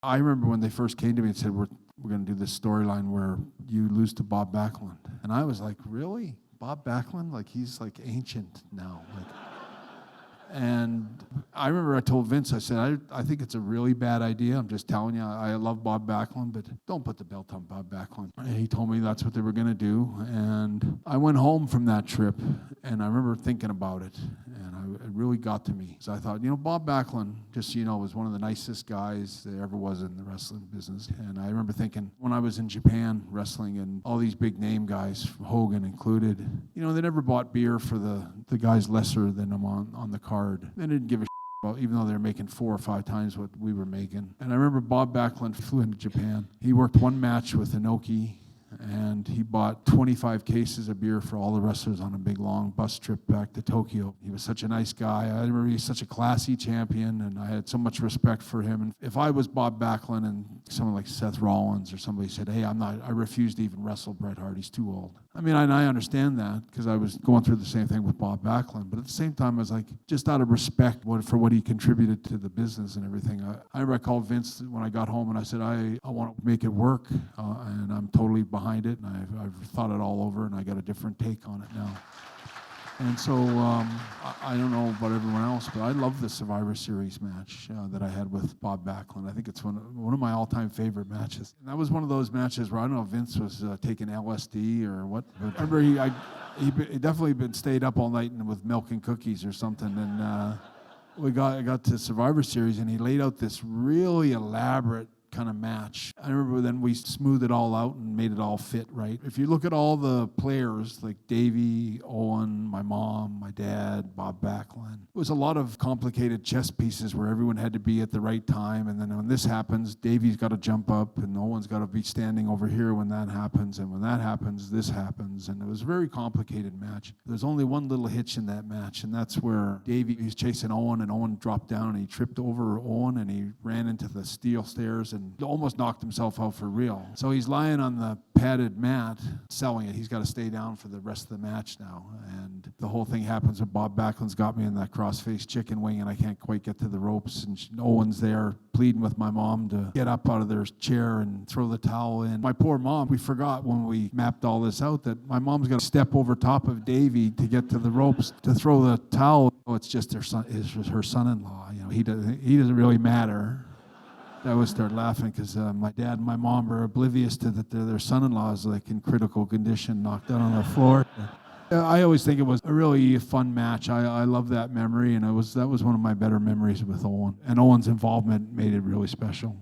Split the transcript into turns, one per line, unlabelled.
I remember when they first came to me and said, we're going to do this storyline where you lose to Bob Backlund. And I was like, really? Bob Backlund? Like, he's like ancient now. Like, and I remember I told Vince, I said, I think it's a really bad idea. I'm just telling you, I love Bob Backlund, but don't put the belt on Bob Backlund. And he told me that's what they were going to do. And I went home from that trip, and I remember thinking about it. And it really got to me. So I thought, Bob Backlund, just so you know, was one of the nicest guys there ever was in the wrestling business. And I remember thinking, when I was in Japan wrestling, and all these big name guys, Hogan included, they never bought beer for the guys lesser than them on the card. They didn't give a about, even though they were making 4 or 5 times what we were making. And I remember Bob Backlund flew into Japan. He worked one match with Inoki, and he bought 25 cases of beer for all the wrestlers on a big long bus trip back to Tokyo. He was such a nice guy. I remember he was such a classy champion, and I had so much respect for him. And if I was Bob Backlund and someone like Seth Rollins or somebody said, hey, I refuse to even wrestle Bret Hart, he's too old. I mean, I understand that because I was going through the same thing with Bob Backlund. But at the same time, I was like, just out of respect for what he contributed to the business and everything. I remember I called Vince when I got home and I said, I want to make it work, and I'm totally behind it. And I've thought it all over, and I got a different take on it now. And so I don't know about everyone else, but I love the Survivor Series match that I had with Bob Backlund. I think it's one of my all-time favorite matches. And that was one of those matches where I don't know if Vince was taking LSD or what. But I remember he definitely been stayed up all night and with milk and cookies or something. And I got to Survivor Series, and he laid out this really elaborate kind of match. I remember then we smoothed it all out and made it all fit right. If you look at all the players like Davey, Owen, my mom, my dad, Bob Backlund, it was a lot of complicated chess pieces where everyone had to be at the right time. And then when this happens, Davey's got to jump up and Owen's got to be standing over here when that happens. And when that happens, this happens. And it was a very complicated match. There's only one little hitch in that match, and that's where Davey was chasing Owen, and Owen dropped down and he tripped over Owen and he ran into the steel stairs and almost knocked himself out for real. So he's lying on the padded mat, selling it. He's got to stay down for the rest of the match now. And the whole thing happens when Bob Backlund's got me in that cross-faced chicken wing, and I can't quite get to the ropes. And Owen's there pleading with my mom to get up out of their chair and throw the towel in. My poor mom, we forgot when we mapped all this out that my mom's got to step over top of Davey to get to the ropes to throw the towel. Oh, it's just her son-in-law. He doesn't really matter. I always start laughing because my dad and my mom are oblivious to that their son-in-law is like in critical condition, knocked out on the floor. I always think it was a really fun match. I love that memory, and that was one of my better memories with Owen. And Owen's involvement made it really special.